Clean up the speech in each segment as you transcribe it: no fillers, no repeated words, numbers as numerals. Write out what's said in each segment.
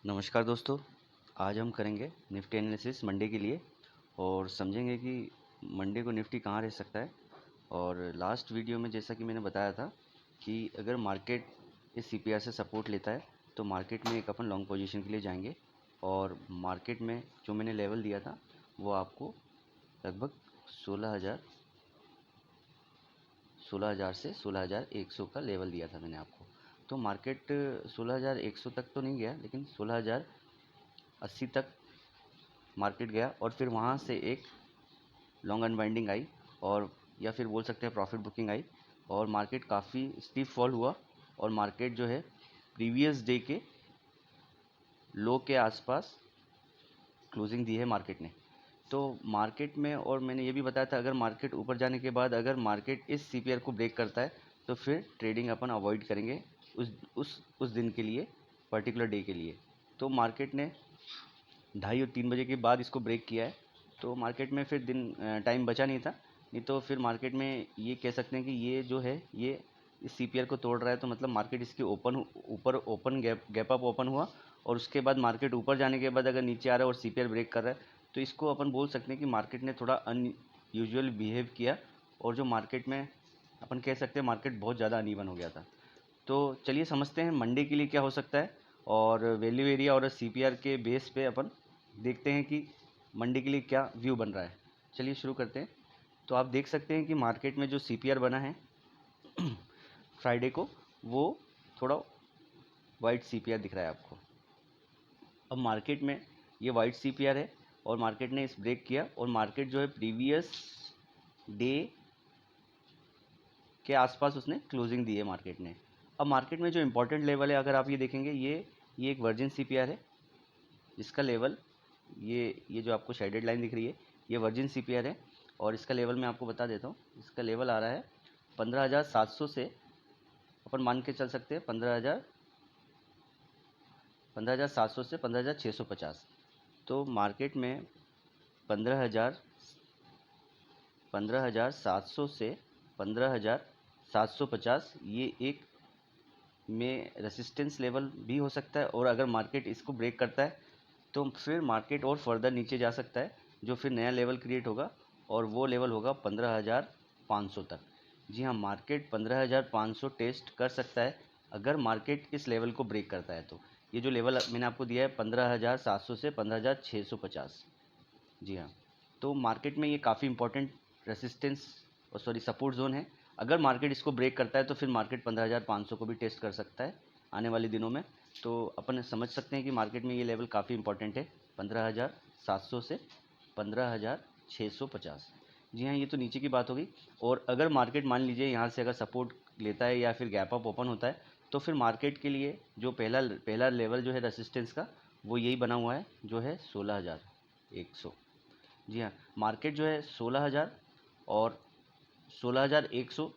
नमस्कार दोस्तों। आज हम करेंगे निफ्टी एनालिसिस मंडे के लिए और समझेंगे कि मंडे को निफ्टी कहाँ रह सकता है। और लास्ट वीडियो में जैसा कि मैंने बताया था कि अगर मार्केट इस सीपीआर से सपोर्ट लेता है तो मार्केट में एक अपन लॉन्ग पोजीशन के लिए जाएंगे। और मार्केट में जो मैंने लेवल दिया था वो आपको लगभग 16,000 से 16,100 का लेवल दिया था मैंने आपको। तो मार्केट 16,100 तक तो नहीं गया, लेकिन 16,080 तक मार्केट गया और फिर वहाँ से एक लॉन्ग अनवाइंडिंग आई और या फिर बोल सकते हैं प्रॉफिट बुकिंग आई और मार्केट काफ़ी स्टीप फॉल हुआ और मार्केट जो है प्रीवियस डे के लो के आसपास क्लोजिंग दी है मार्केट ने। तो मार्केट में और मैंने ये भी बताया था अगर मार्केट ऊपर जाने के बाद अगर मार्केट इस सीपीआर को ब्रेक करता है तो फिर ट्रेडिंग अपन अवॉइड करेंगे उस दिन के लिए, पर्टिकुलर डे के लिए। तो मार्केट ने 2:30 और 3 बजे के बाद इसको ब्रेक किया है तो मार्केट में फिर दिन टाइम बचा नहीं था। नहीं तो फिर मार्केट में ये कह सकते हैं कि ये जो है ये इस सीपीआर को तोड़ रहा है, तो मतलब मार्केट इसके ऊपर ओपन गैप अप ओपन हुआ और उसके बाद मार्केट ऊपर जाने के बाद अगर नीचे आ रहा है और सीपीआर ब्रेक कर रहा है तो इसको अपन बोल सकते हैं कि मार्केट ने थोड़ा अनयूजुअल बिहेव किया और जो मार्केट में अपन कह सकते हैं मार्केट बहुत ज़्यादा अनइवन हो गया था। तो चलिए समझते हैं मंडे के लिए क्या हो सकता है और वैल्यू एरिया और सीपीआर के बेस पे अपन देखते हैं कि मंडे के लिए क्या व्यू बन रहा है। चलिए शुरू करते हैं। तो आप देख सकते हैं कि मार्केट में जो सीपीआर बना है फ्राइडे को, वो थोड़ा वाइट सीपीआर दिख रहा है आपको। अब मार्केट में ये वाइट सीपीआर है और मार्केट ने इस ब्रेक किया और मार्केट जो है प्रीवियस डे के आसपास उसने क्लोजिंग दी है मार्केट ने। अब मार्केट में जो इंपॉर्टेंट लेवल है अगर आप ये देखेंगे, ये एक वर्जिन सीपीआर है जिसका लेवल ये जो आपको शेडेड लाइन दिख रही है ये वर्जिन सीपीआर है और इसका लेवल मैं आपको बता देता हूँ। इसका लेवल आ रहा है 15,700 से, अपन मान के चल सकते हैं 15,700 से 15,650। तो मार्केट में 15,700 से 15,750 ये एक में रेसिस्टेंस लेवल भी हो सकता है और अगर मार्केट इसको ब्रेक करता है तो फिर मार्केट और फर्दर नीचे जा सकता है, जो फिर नया लेवल क्रिएट होगा और वो लेवल होगा 15,500 तक। जी हाँ, मार्केट 15,500 टेस्ट कर सकता है अगर मार्केट इस लेवल को ब्रेक करता है। तो ये जो लेवल मैंने आपको दिया है 15,700 से 15,650। जी हाँ, तो मार्केट में ये काफ़ी इंपॉर्टेंट रेसिस्टेंस और सपोर्ट जोन है। अगर मार्केट इसको ब्रेक करता है तो फिर मार्केट 15,500 को भी टेस्ट कर सकता है आने वाले दिनों में। तो अपन समझ सकते हैं कि मार्केट में ये लेवल काफ़ी इंपॉर्टेंट है 15,700 से 15,650। जी हाँ, ये तो नीचे की बात होगी। और अगर मार्केट मान लीजिए यहाँ से अगर सपोर्ट लेता है या फिर गैप अप ओपन होता है तो फिर मार्केट के लिए जो पहला लेवल जो है रेसिस्टेंस का वो यही बना हुआ है जो है 16,100। जी हाँ, मार्केट जो है 16,000 और 16,100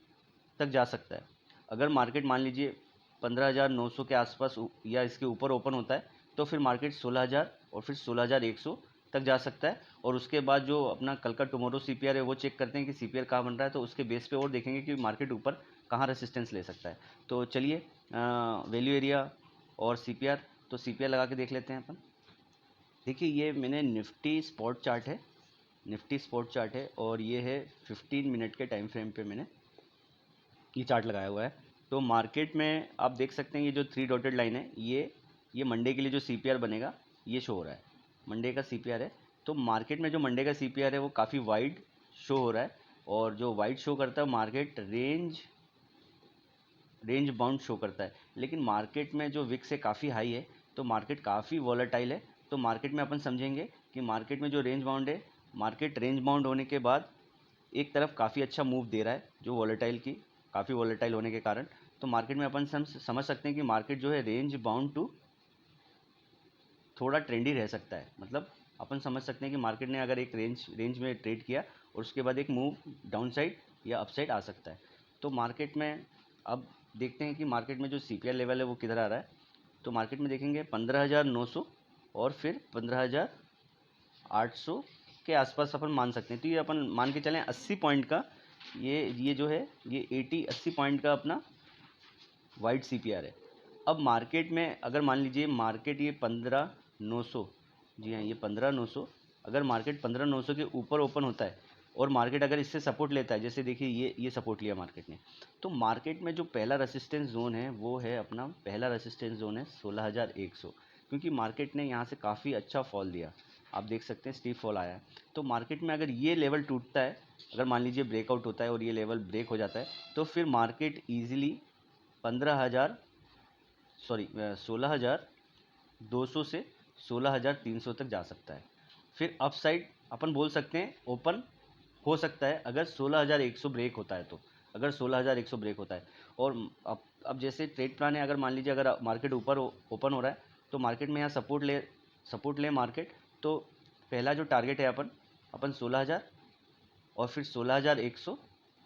तक जा सकता है। अगर मार्केट मान लीजिए 15,900 के आसपास या इसके ऊपर ओपन होता है तो फिर मार्केट 16,000 और फिर 16,100 तक जा सकता है। और उसके बाद जो अपना कल का टुमारो सीपीआर है वो चेक करते हैं कि सीपीआर कहाँ बन रहा है, तो उसके बेस पे और देखेंगे कि मार्केट ऊपर कहाँ रेसिस्टेंस ले सकता है। तो चलिए वैल्यू एरिया और सीपीआर, तो सीपीआर लगा के देख लेते हैं अपन। देखिए ये मैंने निफ्टी स्पॉट चार्ट है, निफ्टी स्पॉट चार्ट है और ये है 15 मिनट के टाइम फ्रेम पे मैंने ये चार्ट लगाया हुआ है। तो मार्केट में आप देख सकते हैं ये जो 3 डॉटेड लाइन है ये मंडे के लिए जो सीपीआर बनेगा ये शो हो रहा है, मंडे का सीपीआर है। तो मार्केट में जो मंडे का सीपीआर है वो काफ़ी वाइड शो हो रहा है और जो वाइड शो करता है मार्केट रेंज बाउंड शो करता है। लेकिन मार्केट में जो विक्स है काफ़ी हाई है तो मार्केट काफ़ी वॉलेटाइल है। तो मार्केट में अपन समझेंगे कि मार्केट में जो रेंज बाउंड है, मार्केट रेंज बाउंड होने के बाद एक तरफ काफ़ी अच्छा मूव दे रहा है जो काफ़ी वॉलेटाइल होने के कारण। तो मार्केट में अपन समझ सकते हैं कि मार्केट जो है रेंज बाउंड टू थोड़ा ट्रेंडी रह सकता है। मतलब अपन समझ सकते हैं कि मार्केट ने अगर एक रेंज में ट्रेड किया और उसके बाद एक मूव डाउन साइड या अप साइड आ सकता है। तो मार्केट में अब देखते हैं कि मार्केट में जो सीपीआर लेवल है वो किधर आ रहा है। तो मार्केट में देखेंगे 15,900 और फिर 15,800 के आसपास अपन मान सकते हैं। तो ये अपन मान के चलें 80 पॉइंट का ये जो है ये 80 पॉइंट का अपना वाइट सीपीआर है। अब मार्केट में अगर मान लीजिए मार्केट ये 15,900, जी हाँ ये 15,900, अगर मार्केट 15,900 के ऊपर ओपन होता है और मार्केट अगर इससे सपोर्ट लेता है, जैसे देखिए ये सपोर्ट लिया मार्केट ने, तो मार्केट में जो पहला रेसिस्टेंस जोन है वो है अपना, पहला रेसिस्टेंस जोन है 16,100, क्योंकि मार्केट ने यहाँ से काफ़ी अच्छा फॉल दिया, आप देख सकते हैं स्टीप फॉल आया है। तो मार्केट में अगर ये लेवल टूटता है, अगर मान लीजिए ब्रेकआउट होता है और ये लेवल ब्रेक हो जाता है, तो फिर मार्केट ईजिली 16,200 से 16,300 तक जा सकता है। फिर अप साइड अपन बोल सकते हैं ओपन हो सकता है अगर 16,100 ब्रेक होता है, तो अगर 16,100 ब्रेक होता है। और अब जैसे ट्रेड प्लान है, अगर मान लीजिए अगर मार्केट ऊपर ओपन हो रहा है तो मार्केट में यहाँ सपोर्ट ले मार्केट, तो पहला जो टारगेट है अपन 16,000 और फिर 16,100,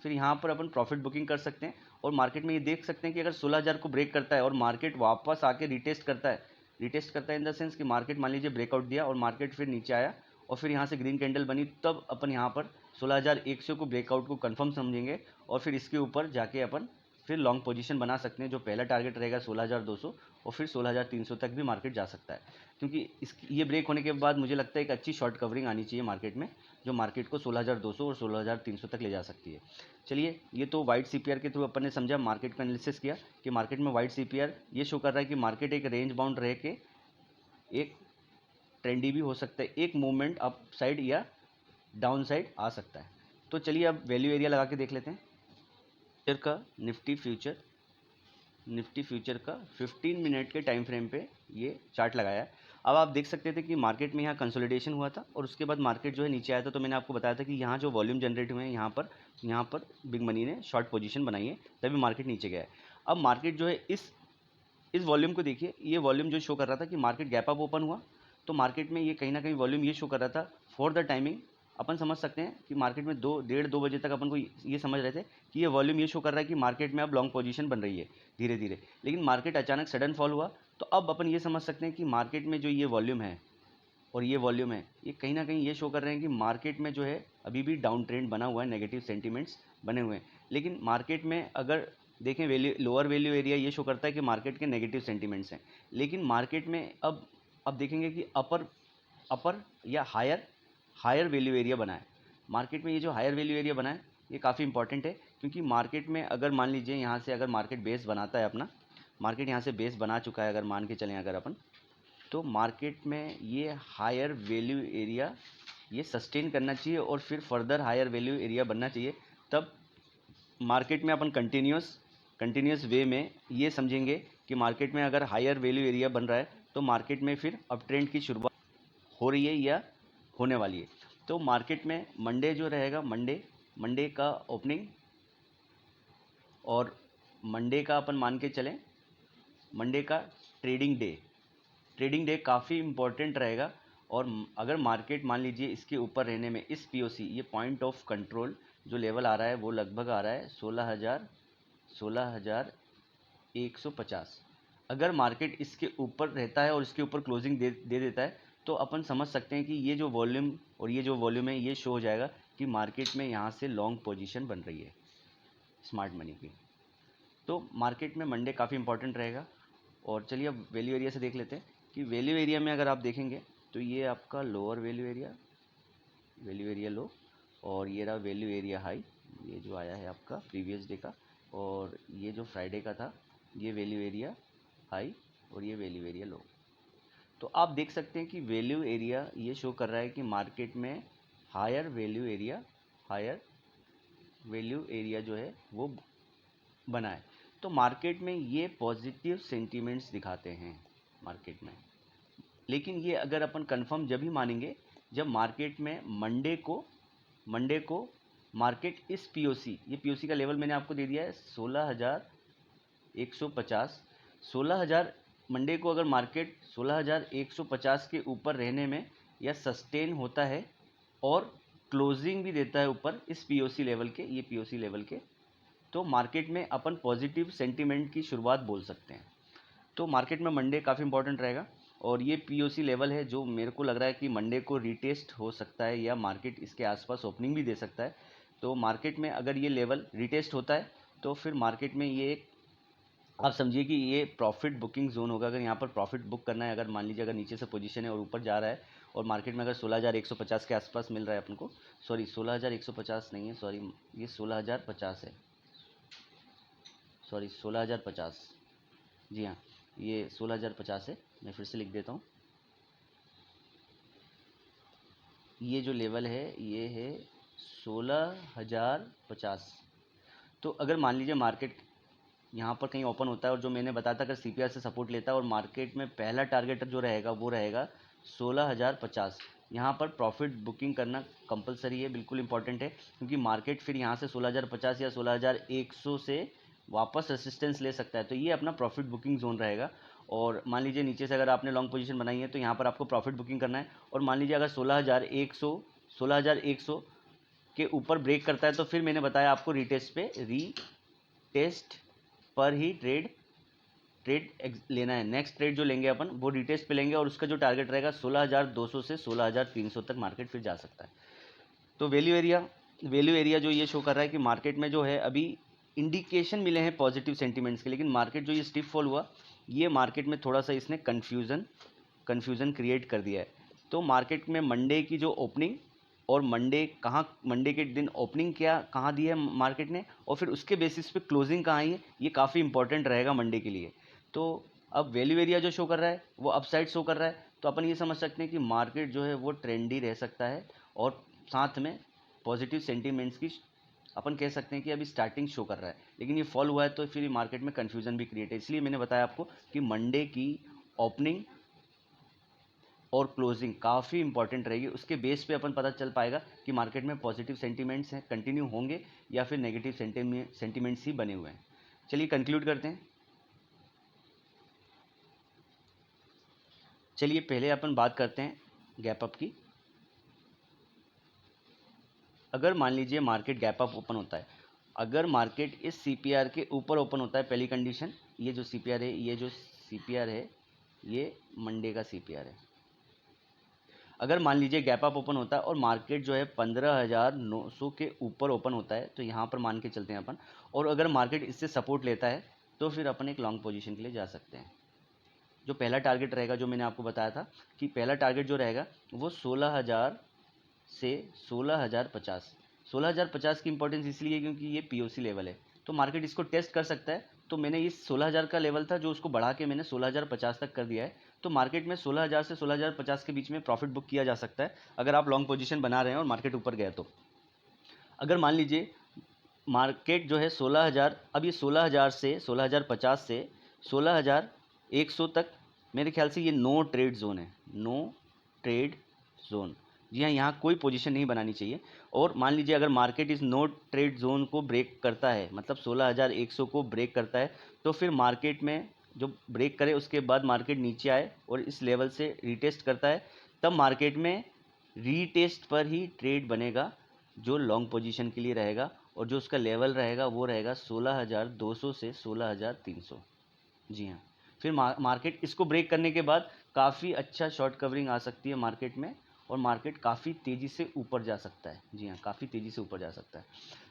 फिर यहाँ पर अपन प्रॉफिट बुकिंग कर सकते हैं। और मार्केट में ये देख सकते हैं कि अगर 16,000 को ब्रेक करता है और मार्केट वापस आके रिटेस्ट करता है इन द सेंस कि मार्केट मान लीजिए ब्रेकआउट दिया और मार्केट फिर नीचे आया और फिर यहाँ से ग्रीन कैंडल बनी, तब अपन यहाँ पर 16,100 को ब्रेकआउट को कंफर्म समझेंगे और फिर इसके ऊपर जाके अपन फिर लॉन्ग पोजीशन बना सकते हैं। जो पहला टारगेट रहेगा 16,200 और फिर 16,300 तक भी मार्केट जा सकता है, क्योंकि ये ब्रेक होने के बाद मुझे लगता है एक अच्छी शॉर्ट कवरिंग आनी चाहिए मार्केट में, जो मार्केट को 16,200 और 16,300 तक ले जा सकती है। चलिए, ये तो वाइट सीपीआर के थ्रू अपन ने समझा, मार्केट का एनालिसिस किया कि मार्केट में वाइट सीपीआर ये शो कर रहा है कि मार्केट एक रेंज बाउंड रह के एक ट्रेंडी भी हो सकता है, एक मूवमेंट अप साइड या डाउन साइड आ सकता है। तो चलिए अब वैल्यू एरिया लगा के देख लेते हैं। फ्यूचर का निफ्टी फ्यूचर का 15 मिनट के टाइम फ्रेम पे ये चार्ट लगाया है। अब आप देख सकते थे कि मार्केट में यहाँ कंसोलिडेशन हुआ था और उसके बाद मार्केट जो है नीचे आया था, तो मैंने आपको बताया था कि यहाँ जो वॉल्यूम जनरेट हुए हैं यहाँ पर बिग मनी ने शॉर्ट पोजीशन बनाई है, तभी मार्केट नीचे गया है। अब मार्केट जो है इस वॉल्यूम को देखिए, ये वॉल्यूम जो शो कर रहा था कि मार्केट गैप अप ओपन हुआ, तो मार्केट में ये कहीं ना कहीं वॉल्यूम ये शो कर रहा था फॉर द टाइमिंग। अपन समझ सकते हैं कि मार्केट में 2 बजे तक अपन को ये समझ रहे थे कि ये वॉल्यूम ये शो कर रहा है कि मार्केट में अब लॉन्ग पोजीशन बन रही है धीरे धीरे, लेकिन मार्केट अचानक सडन फॉल हुआ। तो अब अपन ये समझ सकते हैं कि मार्केट में जो ये वॉल्यूम है और ये वॉल्यूम है, ये कहीं ना कहीं ये शो कर रहे हैं कि मार्केट में जो है अभी भी डाउन ट्रेंड बना हुआ है, नेगेटिव सेंटीमेंट्स बने हुए हैं। लेकिन मार्केट में अगर देखें लोअर वैल्यू एरिया ये शो करता है कि मार्केट के नेगेटिव सेंटीमेंट्स हैं, लेकिन मार्केट में अब देखेंगे कि अपर या हायर वैल्यू एरिया बना है। मार्केट में ये जो हायर वैल्यू एरिया बना है ये काफ़ी इंपॉर्टेंट है, क्योंकि मार्केट में अगर मान लीजिए यहाँ से अगर मार्केट बेस बनाता है अपना, मार्केट यहाँ से बेस बना चुका है, अगर मान के चलें अगर अपन, तो मार्केट में ये हायर वैल्यू एरिया ये सस्टेन करना चाहिए और फिर फर्दर हायर वैल्यू एरिया बनना चाहिए। तब मार्केट में अपन कंटिन्यूस वे में ये समझेंगे कि मार्केट में अगर हायर वैल्यू एरिया बन रहा है तो मार्केट में फिर अप ट्रेंड की शुरुआत हो रही है या होने वाली है। तो मार्केट में मंडे जो रहेगा, मंडे का ओपनिंग और मंडे का अपन मान के चलें, मंडे का ट्रेडिंग डे काफ़ी इम्पोर्टेंट रहेगा। और अगर मार्केट मान लीजिए इसके ऊपर रहने में, इस पीओसी ये पॉइंट ऑफ कंट्रोल जो लेवल आ रहा है वो लगभग आ रहा है 16,150। अगर मार्केट इसके ऊपर रहता है और इसके ऊपर क्लोजिंग दे देता है, तो अपन समझ सकते हैं कि ये जो वॉल्यूम और ये जो वॉल्यूम है ये शो हो जाएगा कि मार्केट में यहाँ से लॉन्ग पोजीशन बन रही है स्मार्ट मनी की। तो मार्केट में मंडे काफ़ी इंपॉर्टेंट रहेगा। और चलिए अब वैल्यू एरिया से देख लेते हैं कि वैल्यू एरिया में अगर आप देखेंगे तो ये आपका लोअर वैल्यू एरिया लो, और ये रहा वैल्यू एरिया हाई, ये जो आया है आपका प्रीवियस डे का, और ये जो फ्राइडे का था ये वैल्यू एरिया हाई और ये वैल्यू एरिया लो। तो आप देख सकते हैं कि वैल्यू एरिया ये शो कर रहा है कि मार्केट में हायर वैल्यू एरिया जो है वो बना है। तो मार्केट में ये पॉजिटिव सेंटीमेंट्स दिखाते हैं मार्केट में, लेकिन ये अगर अपन कंफर्म जब ही मानेंगे जब मार्केट में मंडे को मार्केट इस पीओसी, ये पीओसी का लेवल मैंने आपको दे दिया है 16,150, 16,000 मंडे को अगर मार्केट 16,150 के ऊपर रहने में या सस्टेन होता है और क्लोजिंग भी देता है ऊपर इस पीओसी लेवल के, ये पीओसी लेवल के, तो मार्केट में अपन पॉजिटिव सेंटीमेंट की शुरुआत बोल सकते हैं। तो मार्केट में मंडे काफ़ी इंपॉर्टेंट रहेगा और ये पीओसी लेवल है जो मेरे को लग रहा है कि मंडे को रिटेस्ट हो सकता है या मार्केट इसके आसपास ओपनिंग भी दे सकता है। तो मार्केट में अगर ये लेवल रिटेस्ट होता है तो फिर मार्केट में ये एक आप समझिए कि ये प्रॉफिट बुकिंग जोन होगा। अगर यहाँ पर प्रॉफिट बुक करना है, अगर मान लीजिए अगर नीचे से पोजीशन है और ऊपर जा रहा है और मार्केट में अगर 16,150 के आसपास मिल रहा है अपन को, सॉरी 16,150 नहीं है, सॉरी ये 16,050 है, सॉरी 16,050, जी हाँ ये 16,050 है। मैं फिर से लिख देता हूँ, ये जो लेवल है ये है 16,050। तो अगर मान लीजिए मार्केट यहाँ पर कहीं ओपन होता है और जो मैंने बताया था अगर सीपीआर से सपोर्ट लेता है और मार्केट में पहला टारगेट जो रहेगा वो रहेगा 16,050। यहाँ पर प्रॉफिट बुकिंग करना कंपलसरी है, बिल्कुल इंपॉर्टेंट है, क्योंकि मार्केट फिर यहाँ से 16,050 या 16,100 से वापस रेसिस्टेंस ले सकता है। तो ये अपना प्रॉफिट बुकिंग जोन रहेगा। और मान लीजिए नीचे से अगर आपने लॉन्ग पोजीशन बनाई है तो यहाँ पर आपको प्रॉफिट बुकिंग करना है। और मान लीजिए अगर 16,100 के ऊपर ब्रेक करता है तो फिर मैंने बताया आपको रीटेस्ट पर ही ट्रेड लेना है। नेक्स्ट ट्रेड जो लेंगे अपन वो रीटेस्ट पे लेंगे और उसका जो टारगेट रहेगा 16,200 से 16,300 तक मार्केट फिर जा सकता है। तो वैल्यू एरिया जो ये शो कर रहा है कि मार्केट में जो है अभी इंडिकेशन मिले हैं पॉजिटिव सेंटीमेंट्स के, लेकिन मार्केट जो ये स्टिफ फॉल हुआ ये मार्केट में थोड़ा सा इसने कन्फ्यूज़न क्रिएट कर दिया है। तो मार्केट में मंडे की जो ओपनिंग और मंडे के दिन ओपनिंग कहाँ दी है मार्केट ने और फिर उसके बेसिस पे क्लोजिंग कहाँ आई है, ये काफ़ी इंपॉर्टेंट रहेगा मंडे के लिए। तो अब वैल्यू एरिया जो शो कर रहा है वो अपसाइड शो कर रहा है, तो अपन ये समझ सकते हैं कि मार्केट जो है वो ट्रेंडी रह सकता है और साथ में पॉजिटिव सेंटीमेंट्स की अपन कह सकते हैं कि अभी स्टार्टिंग शो कर रहा है। लेकिन ये फॉल हुआ है तो फिर मार्केट में कन्फ्यूज़न भी क्रिएट है, इसलिए मैंने बताया आपको कि मंडे की ओपनिंग और क्लोजिंग काफ़ी इंपॉर्टेंट रहेगी। उसके बेस पे अपन पता चल पाएगा कि मार्केट में पॉजिटिव सेंटीमेंट्स हैं कंटिन्यू होंगे या फिर नेगेटिव सेंटीमेंट्स ही बने हुए हैं। चलिए कंक्लूड करते हैं। चलिए पहले अपन बात करते हैं गैप अप की। अगर मान लीजिए मार्केट गैप अप ओपन होता है, अगर मार्केट इस सीपीआर के ऊपर ओपन होता है, पहली कंडीशन ये जो सीपीआर है ये मंडे का सीपीआर है। अगर मान लीजिए गैप अप ओपन होता है और मार्केट जो है 15,900 के ऊपर ओपन होता है, तो यहाँ पर मान के चलते हैं अपन, और अगर मार्केट इससे सपोर्ट लेता है तो फिर अपन एक लॉन्ग पोजीशन के लिए जा सकते हैं। जो पहला टारगेट रहेगा जो मैंने आपको बताया था कि पहला टारगेट जो रहेगा वो 16,000 से 16,050। 16,050 की इंपॉर्टेंस इसलिए क्योंकि ये पीओसी लेवल है, तो मार्केट इसको टेस्ट कर सकता है। तो मैंने इस 16,000 का लेवल था जो उसको बढ़ा के मैंने 16,050 तक कर दिया है। तो मार्केट में 16,000 से 16,050 के बीच में प्रॉफिट बुक किया जा सकता है अगर आप लॉन्ग पोजीशन बना रहे हैं और मार्केट ऊपर गया तो। अगर मान लीजिए मार्केट जो है 16,000, अब ये 16,000 से 16,050 से 16,100 तक मेरे ख्याल से ये नो ट्रेड जोन है, नो ट्रेड जोन। जी हाँ, यहाँ कोई पोजीशन नहीं बनानी चाहिए। और मान लीजिए अगर मार्केट इस नो ट्रेड जोन को ब्रेक करता है, मतलब 16,100 को ब्रेक करता है, तो फिर मार्केट में जो ब्रेक करे उसके बाद मार्केट नीचे आए और इस लेवल से रीटेस्ट करता है, तब मार्केट में रीटेस्ट पर ही ट्रेड बनेगा जो लॉन्ग पोजीशन के लिए रहेगा, और जो उसका लेवल रहेगा वो रहेगा 16,200 से 16,300। जी हाँ, फिर मार्केट इसको ब्रेक करने के बाद काफ़ी अच्छा शॉर्ट कवरिंग आ सकती है मार्केट में और मार्केट काफ़ी तेज़ी से ऊपर जा सकता है। जी हाँ, काफ़ी तेज़ी से ऊपर जा सकता है।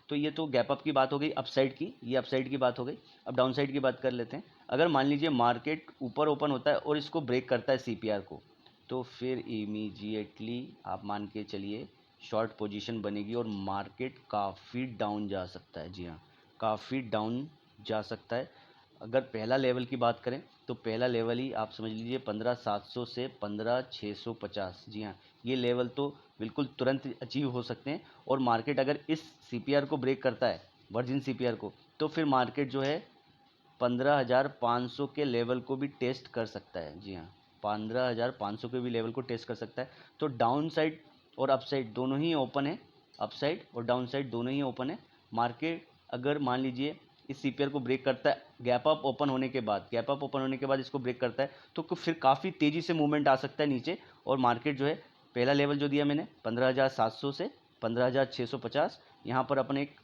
तो ये तो गैप अप की बात हो गई अपसाइड की, ये अपसाइड की बात हो गई। अब डाउन साइड की बात कर लेते हैं। अगर मान लीजिए मार्केट ऊपर ओपन होता है और इसको ब्रेक करता है सीपीआर को, तो फिर इमीडिएटली आप मान के चलिए शॉर्ट पोजीशन बनेगी और मार्केट काफ़ी डाउन जा सकता है। जी हाँ, काफ़ी डाउन जा सकता है। अगर पहला लेवल की बात करें तो पहला लेवल ही आप समझ लीजिए 15,700 से 15,650। जी हाँ, ये लेवल तो बिल्कुल तुरंत अचीव हो सकते हैं। और मार्केट अगर इस सीपीआर को ब्रेक करता है, वर्जिन सीपीआर को, तो फिर मार्केट जो है 15,500 के लेवल को भी टेस्ट कर सकता है। जी हाँ, 15,500 के भी लेवल को टेस्ट कर सकता है। तो डाउन साइड और अप साइड दोनों ही ओपन है, अप साइड और डाउन साइड दोनों ही ओपन है। मार्केट अगर मान लीजिए इस सीपीआर को ब्रेक करता है, गैप अप ओपन होने के बाद इसको ब्रेक करता है, तो फिर काफ़ी तेज़ी से मूवमेंट आ सकता है नीचे। और मार्केट जो है पहला लेवल जो दिया मैंने 15,700 से 15,650, यहाँ पर अपन एक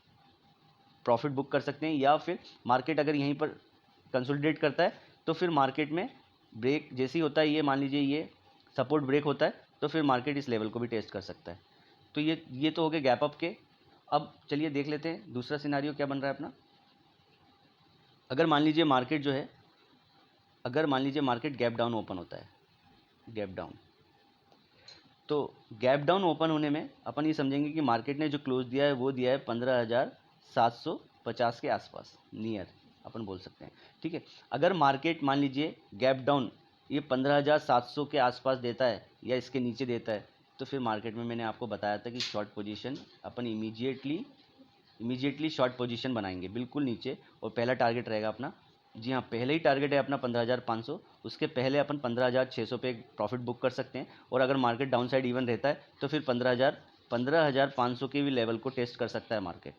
प्रॉफिट बुक कर सकते हैं। या फिर मार्केट अगर यहीं पर कंसोलिडेट करता है तो फिर मार्केट में ब्रेक जैसे ही होता है, ये मान लीजिए ये सपोर्ट ब्रेक होता है, तो फिर मार्केट इस लेवल को भी टेस्ट कर सकता है। तो ये तो हो गए गैप अप के। अब चलिए देख लेते हैं दूसरा सिनारियो क्या बन रहा है अपना। अगर मान लीजिए मार्केट जो है, अगर मान लीजिए मार्केट गैप डाउन ओपन होता है, गैप डाउन, तो गैप डाउन ओपन होने में अपन ये समझेंगे कि मार्केट ने जो क्लोज दिया है वो दिया है 15,750 के आसपास, नियर अपन बोल सकते हैं, ठीक है। अगर मार्केट मान लीजिए गैप डाउन ये 15,700 के आसपास देता है या इसके नीचे देता है, तो फिर मार्केट में मैंने आपको बताया था कि शॉर्ट पोजीशन अपन इमीडिएटली शॉर्ट पोजीशन बनाएंगे बिल्कुल नीचे, और पहला टारगेट रहेगा अपना, जी हाँ पहले ही टारगेट है अपना 15,500, उसके पहले अपन 15,600 पे एक प्रॉफिट बुक कर सकते हैं, और अगर मार्केट डाउन साइड इवन रहता है तो फिर 15,500 के भी लेवल को टेस्ट कर सकता है मार्केट।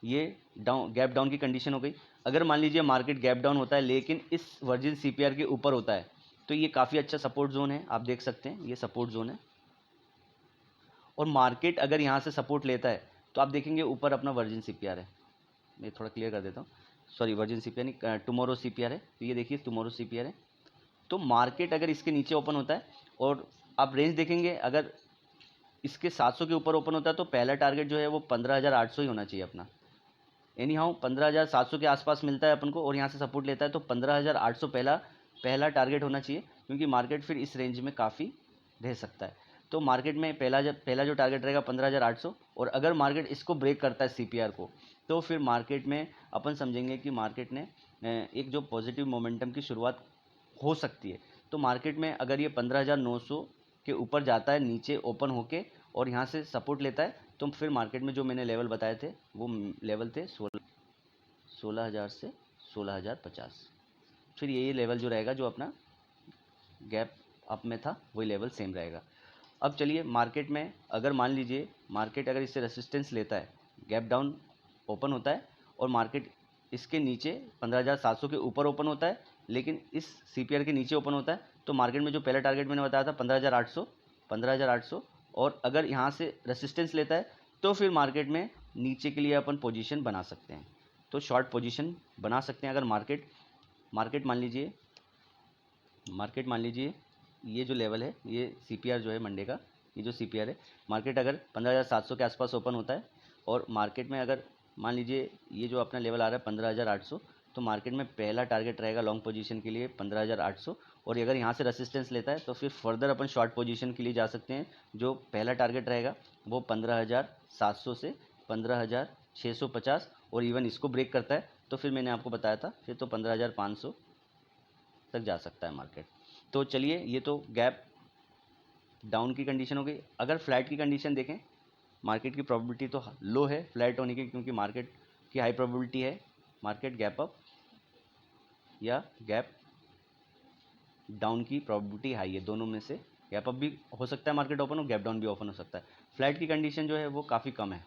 ये गैप डाउन की कंडीशन हो गई। अगर मान लीजिए मार्केट गैप डाउन होता है लेकिन इस वर्जिन सीपीआर के ऊपर होता है, तो ये काफ़ी अच्छा सपोर्ट जोन है, आप देख सकते हैं ये सपोर्ट जोन है। और मार्केट अगर यहाँ से सपोर्ट लेता है तो आप देखेंगे ऊपर अपना वर्जिन सीपीआर है, मैं थोड़ा क्लियर कर देता हूँ, सॉरी वर्जिन सीपीआर नहीं, टुमारो सीपीआर है, तो ये देखिए टुमारो सीपीआर है। तो मार्केट अगर इसके नीचे ओपन होता है और आप रेंज देखेंगे, अगर इसके 700 के ऊपर ओपन होता है तो पहला टारगेट जो है वो 15,800 ही होना चाहिए अपना, एनी हाउ 15,700 के आसपास मिलता है अपन को और यहाँ से सपोर्ट लेता है तो 15,800 पहला टारगेट होना चाहिए, क्योंकि मार्केट फिर इस रेंज में काफ़ी रह सकता है। तो मार्केट में पहला जो टारगेट रहेगा 15,800, और अगर मार्केट इसको ब्रेक करता है सीपीआर को, तो फिर मार्केट में अपन समझेंगे कि मार्केट ने एक जो पॉजिटिव मोमेंटम की शुरुआत हो सकती है। तो मार्केट में अगर ये 15,900 के ऊपर जाता है नीचे ओपन होके और यहाँ से सपोर्ट लेता है, तो फिर मार्केट में जो मैंने लेवल बताए थे वो लेवल थे 16,000 से 16,050। फिर ये लेवल जो रहेगा जो अपना गैप अप में था वही लेवल सेम रहेगा। अब चलिए मार्केट में अगर मान लीजिए मार्केट अगर इससे रेसिस्टेंस लेता है, गैप डाउन ओपन होता है और मार्केट इसके नीचे 15,700 के ऊपर ओपन होता है लेकिन इस सीपीआर के नीचे ओपन होता है, तो मार्केट में जो पहला टारगेट मैंने बताया था 15,800, और अगर यहाँ से रेसिस्टेंस लेता है तो फिर मार्केट में नीचे के लिए अपन पोजीशन बना सकते हैं, तो शॉर्ट पोजीशन बना सकते हैं। अगर मार्केट मान लीजिए ये जो लेवल है, ये सीपीआर जो है मंडे का, ये जो सीपीआर है, मार्केट अगर 15,700 के आसपास ओपन होता है और मार्केट में अगर मान लीजिए ये जो अपना लेवल आ रहा है 15,800, तो मार्केट में पहला टारगेट रहेगा लॉन्ग पोजीशन के लिए 15,800, और अगर यहाँ से रेसिस्टेंस लेता है तो फिर फर्दर अपन शॉर्ट पोजीशन के लिए जा सकते हैं। जो पहला टारगेट रहेगा वो 15,700 से 15,650, और इवन इसको ब्रेक करता है तो फिर मैंने आपको बताया था फिर तो 15,500 तक जा सकता है मार्केट। तो चलिए ये तो गैप डाउन की कंडीशन हो गई। अगर फ्लैट की कंडीशन देखें, मार्केट की प्रोबेबिलिटी तो लो है फ्लैट होने की, क्योंकि मार्केट की हाई प्रोबेबिलिटी है मार्केट गैप अप या गैप डाउन की प्रोबेबिलिटी हाई है, दोनों में से गैप अप भी हो सकता है मार्केट ओपन हो, गैप डाउन भी ओपन हो सकता है। फ्लैट की कंडीशन जो है वो काफ़ी कम है।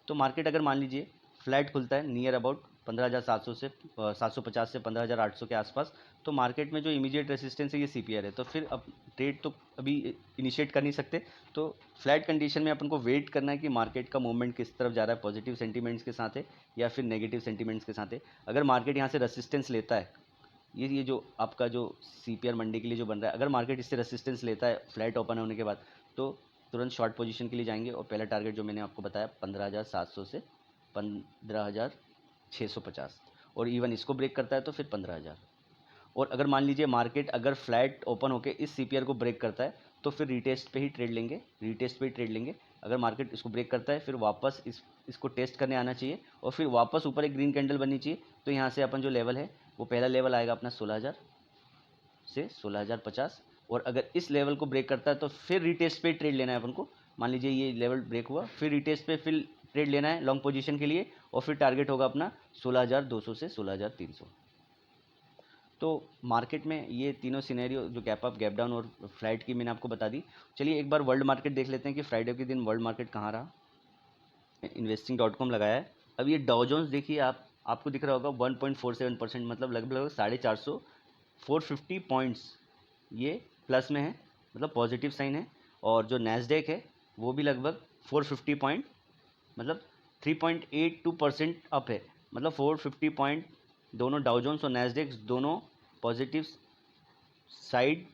तो मार्केट अगर मान लीजिए फ्लैट खुलता है नियर अबाउट 15,700 से 750 से 15,800 के आसपास, तो मार्केट में जो इमीडिएट रेसिस्टेंस है ये सीपीआर है, तो फिर अब ट्रेड तो अभी इनिशिएट कर नहीं सकते। तो फ्लैट कंडीशन में अपन को वेट करना है कि मार्केट का मूवमेंट किस तरफ जा रहा है, पॉजिटिव सेंटीमेंट्स के साथ है या फिर नेगेटिव सेंटीमेंट्स के साथ है। अगर मार्केट यहाँ से रेसिस्टेंस लेता है, ये जो आपका जो सीपीआर मंडे के लिए जो बन रहा है, अगर मार्केट इससे रेसिस्टेंस लेता है फ्लैट ओपन होने के बाद, तो तुरंत शॉर्ट पोजीशन के लिए जाएंगे, और पहला टारगेट जो मैंने आपको बताया 15,700 से 15,650, और इवन इसको ब्रेक करता है तो फिर 15,000। और अगर मान लीजिए मार्केट अगर फ्लैट ओपन होकर इस सीपीआर को ब्रेक करता है तो फिर रीटेस्ट पे ही ट्रेड लेंगे, अगर मार्केट इसको ब्रेक करता है फिर वापस इसको टेस्ट करने आना चाहिए और फिर वापस ऊपर एक ग्रीन कैंडल बननी चाहिए। तो यहाँ से अपन जो लेवल है वो पहला लेवल आएगा अपना 16,000 से 16,050, और अगर इस लेवल को ब्रेक करता है तो फिर रीटेस्ट पे ट्रेड लेना है अपन को। मान लीजिए ये लेवल ब्रेक हुआ, फिर रीटेस्ट पे फिर ट्रेड लेना है लॉन्ग पोजीशन के लिए, और फिर टारगेट होगा अपना 16,200 से 16,300। तो मार्केट में ये तीनों सिनेरियो जो गैप अप, गैप डाउन और फ्लाइट की मैंने आपको बता दी। चलिए एक बार वर्ल्ड मार्केट देख लेते हैं कि फ्राइडे के दिन वर्ल्ड मार्केट कहाँ रहा। investing.com लगाया है। अब ये डाउ जोन्स देखिए, आपको दिख रहा होगा 1.47%, मतलब लगभग 450 450 पॉइंट्स ये प्लस में है, मतलब पॉजिटिव साइन है। और जो नैस्डैक है वो भी लगभग 450 पॉइंट, मतलब 3.82% अप है, मतलब 450 पॉइंट दोनों डाउ जोन्स और नैस्डैक दोनों पॉजिटिव साइड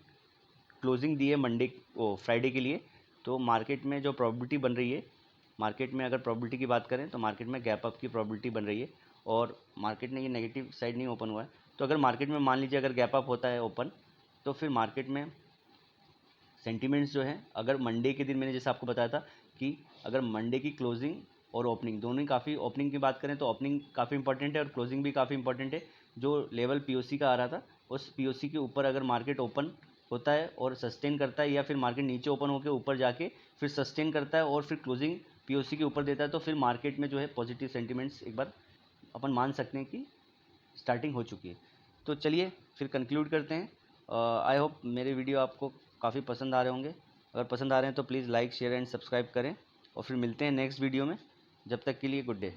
क्लोजिंग दी है मंडे फ्राइडे के लिए। तो मार्केट में जो प्रोबेबिलिटी बन रही है, मार्केट में अगर प्रोबेबिलिटी की बात करें तो मार्केट में गैप अप की प्रोबेबिलिटी बन रही है। और मार्केट ने ये नेगेटिव साइड नहीं ओपन हुआ है, तो अगर मार्केट में मान लीजिए अगर गैप अप होता है ओपन, तो फिर मार्केट में सेंटिमेंट्स जो है, अगर मंडे के दिन मैंने जैसे आपको बताया था कि अगर मंडे की क्लोजिंग और ओपनिंग दोनों ही काफ़ी, ओपनिंग की बात करें तो ओपनिंग काफ़ी इंपॉर्टेंट है और क्लोजिंग भी काफ़ी इंपॉर्टेंट है। जो लेवल पीओसी का आ रहा था उस पीओसी के ऊपर अगर मार्केट ओपन होता है और सस्टेन करता है, या फिर मार्केट नीचे ओपन होकर ऊपर जाके फिर सस्टेन करता है और फिर क्लोजिंग पीओसी के ऊपर देता है, तो फिर मार्केट में जो है पॉजिटिव सेंटिमेंट्स एक बार अपन मान सकते हैं कि स्टार्टिंग हो चुकी है। तो चलिए फिर कंक्लूड करते हैं। आई होप मेरे वीडियो आपको काफ़ी पसंद आ रहे होंगे। अगर पसंद आ रहे हैं तो please like share and subscribe करें और फिर मिलते हैं नेक्स्ट वीडियो में। जब तक के लिए गुड डे।